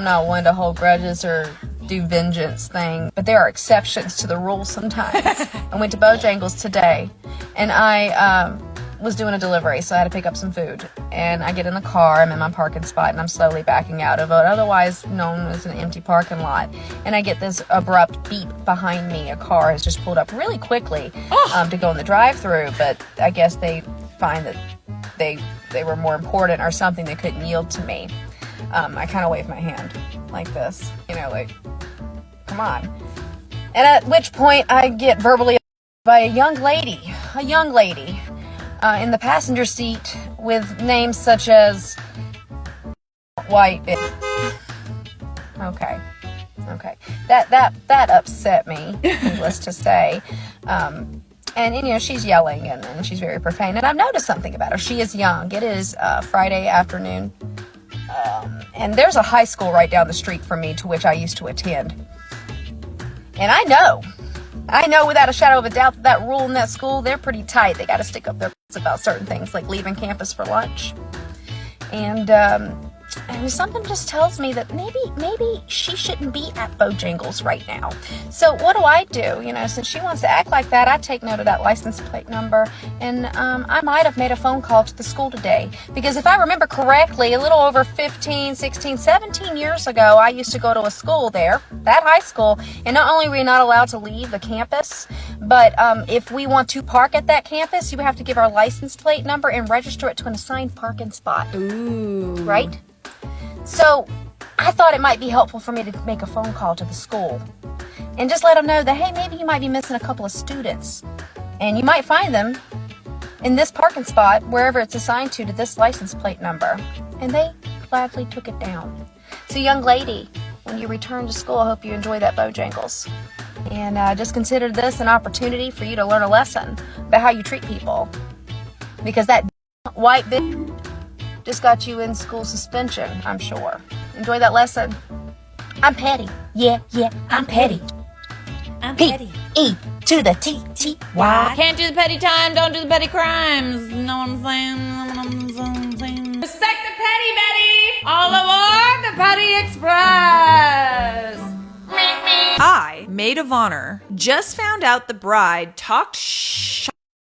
not one to hold grudges or do vengeance thing, but there are exceptions to the rule sometimes. I went to Bojangles today, and I was doing a delivery, so I had to pick up some food. And I get in the car, I'm in my parking spot, and I'm slowly backing out of what otherwise known as an empty parking lot. And I get this abrupt beep behind me. A car has just pulled up really quickly to go in the drive-thru, but I guess they find that they were more important or something. They couldn't yield to me. I kind of waved my hand like this, like, come on. And at which point I get verbally by a young lady in the passenger seat with names such as white bitch. Okay. That upset me, needless to say. And she's yelling and she's very profane. And I've noticed something about her. She is young. It is Friday afternoon. And there's a high school right down the street from me to which I used to attend. And I know without a shadow of a doubt that rule in that school, they're pretty tight. They got to stick up their butts about certain things like leaving campus for lunch. And something just tells me that maybe she shouldn't be at Bojangles right now. So what do? Since she wants to act like that, I take note of that license plate number. And I might have made a phone call to the school today. Because if I remember correctly, a little over 15, 16, 17 years ago, I used to go to a school there, that high school. And not only were we not allowed to leave the campus, but if we want to park at that campus, you have to give our license plate number and register it to an assigned parking spot. Ooh. Right? So I thought it might be helpful for me to make a phone call to the school and just let them know that, hey, maybe you might be missing a couple of students and you might find them in this parking spot, wherever it's assigned to this license plate number. And they gladly took it down. So young lady, when you return to school, I hope you enjoy that Bojangles. And just consider this an opportunity for you to learn a lesson about how you treat people. Because that white bitch just got you in school suspension, I'm sure. Enjoy that lesson. I'm petty. Yeah, I'm petty. I'm petty. P-E to the T-T-Y. Can't do the petty time, don't do the petty crimes. Know what I'm saying? Respect the petty, Betty. All aboard the Petty Express. I, maid of honor, just found out the bride talked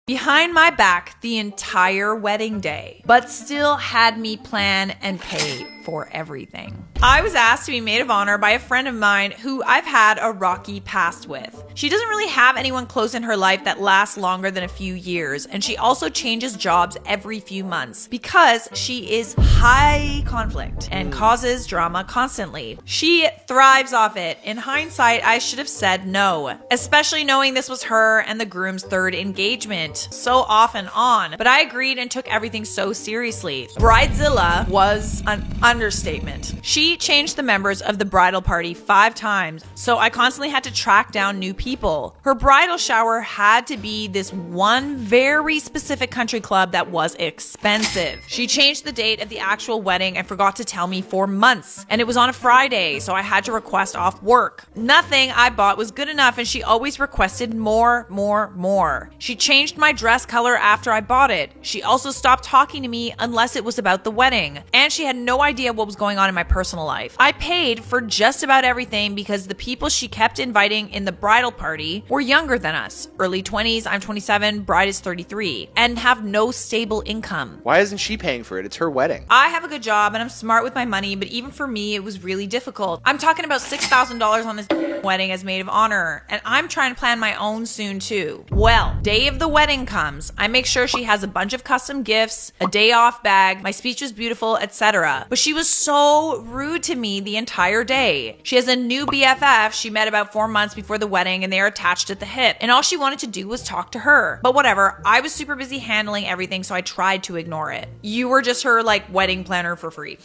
behind my back the entire wedding day, but still had me plan and pay for everything. I was asked to be maid of honor by a friend of mine who I've had a rocky past with. She doesn't really have anyone close in her life that lasts longer than a few years, and she also changes jobs every few months because she is high conflict and causes drama constantly. She thrives off it. In hindsight, I should have said no, especially knowing this was her and the groom's third engagement, so off and on, but I agreed and took everything so seriously. Bridezilla was an understatement. She changed the members of the bridal party 5 times, so I constantly had to track down new people. Her bridal shower had to be this one very specific country club that was expensive. She changed the date of the actual wedding and forgot to tell me for months, and it was on a Friday, so I had to request off work. Nothing I bought was good enough, and she always requested more. She changed my dress color after I bought it. She also stopped talking to me unless it was about the wedding, and she had no idea what was going on in my personal life. I paid for just about everything because the people she kept inviting in the bridal party were younger than us, early 20s, I'm 27, bride is 33, and have no stable income. Why isn't she paying for it? It's her wedding. I have a good job and I'm smart with my money, but even for me, it was really difficult. I'm talking about $6,000 on this wedding as maid of honor, and I'm trying to plan my own soon too. Well, day of the wedding comes. I make sure she has a bunch of custom gifts, a day off bag, my speech was beautiful, etc. But she was so rude to me the entire day. She has a new BFF she met about 4 months before the wedding, and they are attached at the hip, and all she wanted to do was talk to her. But whatever, I was super busy handling everything, so I tried to ignore it. You were just her wedding planner for free.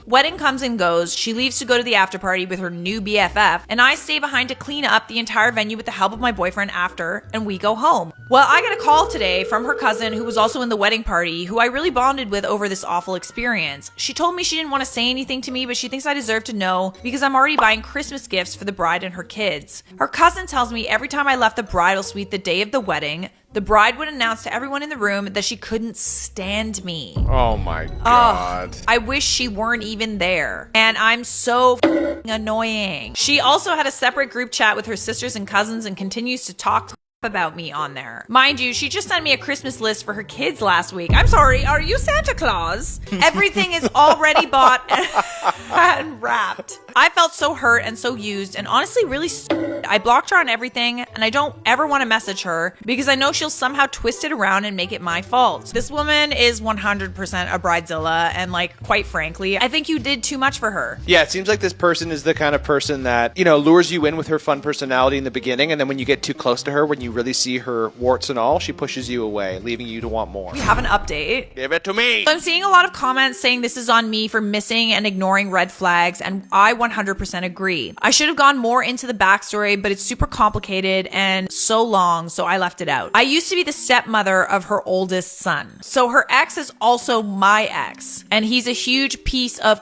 Wedding comes and goes. She leaves to go to the after party with her new BFF, and I stay behind to clean up the entire venue with the help of my boyfriend after, and we go home. Well, I got a call today from her cousin who was also in the wedding party, who I really bonded with over this awful experience. She told me she didn't want to say anything to me, but she thinks I deserve to know because I'm already buying Christmas gifts for the bride and her kids. Her cousin tells me every time I left the bridal suite the day of the wedding, The bride would announce to everyone in the room that she couldn't stand me. Oh my God. I wish she weren't even there. And I'm so annoying. She also had a separate group chat with her sisters and cousins and continues to talk about me on there. Mind you, she just sent me a Christmas list for her kids last week. I'm sorry, are you Santa Claus? Everything is already bought and wrapped. I felt so hurt and so used and honestly really I blocked her on everything and I don't ever want to message her because I know she'll somehow twist it around and make it my fault. This woman is 100% a bridezilla and like, quite frankly, I think you did too much for her. Yeah, it seems like this person is the kind of person that, lures you in with her fun personality in the beginning, and then when you get too close to her, when you really see her warts and all, she pushes you away, leaving you to want more. We have an update. Give it to me. So I'm seeing a lot of comments saying this is on me for missing and ignoring red flags, and I 100% agree. I should have gone more into the backstory, but it's super complicated and so long, so I left it out. I used to be the stepmother of her oldest son. So her ex is also my ex, and he's a huge piece of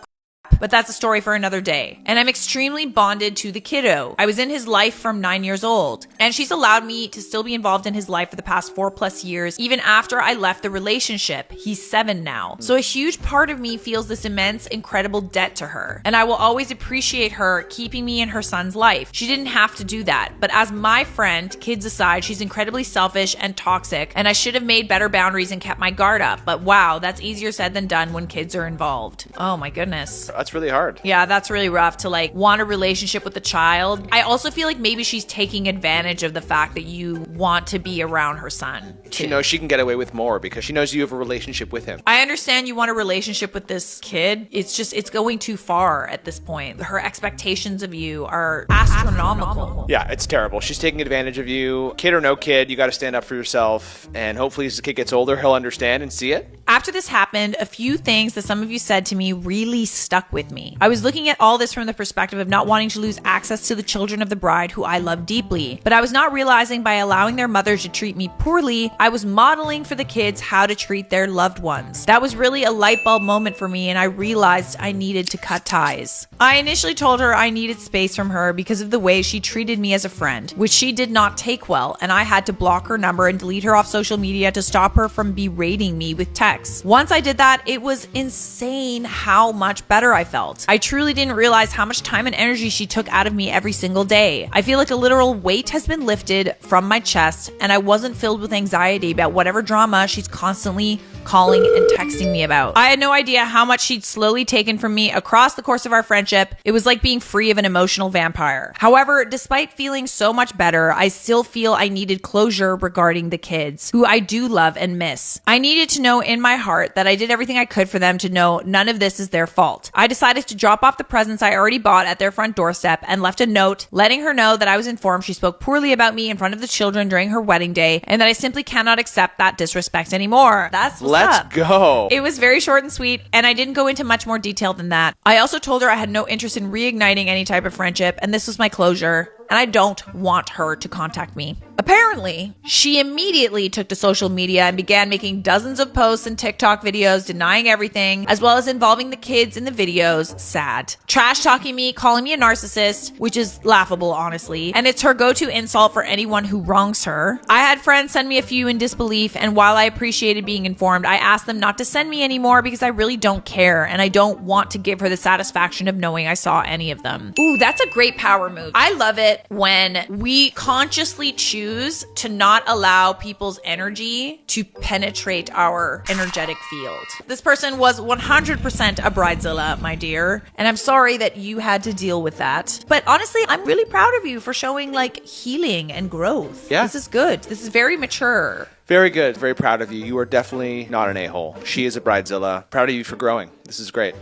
but that's a story for another day. And I'm extremely bonded to the kiddo. I was in his life from 9 years old, and she's allowed me to still be involved in his life for the past 4+ years, even after I left the relationship. He's 7 now. So a huge part of me feels this immense, incredible debt to her. And I will always appreciate her keeping me in her son's life. She didn't have to do that. But as my friend, kids aside, she's incredibly selfish and toxic, and I should have made better boundaries and kept my guard up. But wow, that's easier said than done when kids are involved. Oh my goodness. That's really hard. Yeah, that's really rough to like want a relationship with a child. I also feel like maybe she's taking advantage of the fact that you want to be around her son. She knows she can get away with more because she knows you have a relationship with him. I understand you want a relationship with this kid. It's just, it's going too far at this point. Her expectations of you are astronomical. Yeah, it's terrible. She's taking advantage of you. Kid or no kid, you got to stand up for yourself. And hopefully as the kid gets older, he'll understand and see it. After this happened, a few things that some of you said to me really stuck with me. I was looking at all this from the perspective of not wanting to lose access to the children of the bride who I love deeply. But I was not realizing by allowing their mother to treat me poorly, I was modeling for the kids how to treat their loved ones. That was really a light bulb moment for me, and I realized I needed to cut ties. I initially told her I needed space from her because of the way she treated me as a friend, which she did not take well, and I had to block her number and delete her off social media to stop her from berating me with texts. Once I did that, it was insane how much better I felt. I truly didn't realize how much time and energy she took out of me every single day. I feel like a literal weight has been lifted from my chest, and I wasn't filled with anxiety about whatever drama she's constantly calling and texting me about. I had no idea how much she'd slowly taken from me across the course of our friendship. It was like being free of an emotional vampire. However, despite feeling so much better, I still feel I needed closure regarding the kids, who I do love and miss. I needed to know in my heart that I did everything I could for them to know none of this is their fault. I decided to drop off the presents I already bought at their front doorstep and left a note letting her know that I was informed she spoke poorly about me in front of the children during her wedding day and that I simply cannot accept that disrespect anymore. That's what's Let's up. go. It was very short and sweet, and I didn't go into much more detail than that. I also told her I had no interest in reigniting any type of friendship, and this was my closure, and I don't want her to contact me. Apparently, she immediately took to social media and began making dozens of posts and TikTok videos denying everything, as well as involving the kids in the videos. Sad. Trash talking me, calling me a narcissist, which is laughable, honestly, and it's her go-to insult for anyone who wrongs her. I had friends send me a few in disbelief, and while I appreciated being informed, I asked them not to send me anymore because I really don't care, and I don't want to give her the satisfaction of knowing I saw any of them. Ooh, that's a great power move. I love it when we consciously choose to not allow people's energy to penetrate our energetic field. This person was 100% a bridezilla, my dear, and I'm sorry that you had to deal with that. But honestly, I'm really proud of you for showing like healing and growth. Yeah. This is good. This is very mature. Very good. Very proud of you. You are definitely not an a-hole. She is a bridezilla. Proud of you for growing. This is great.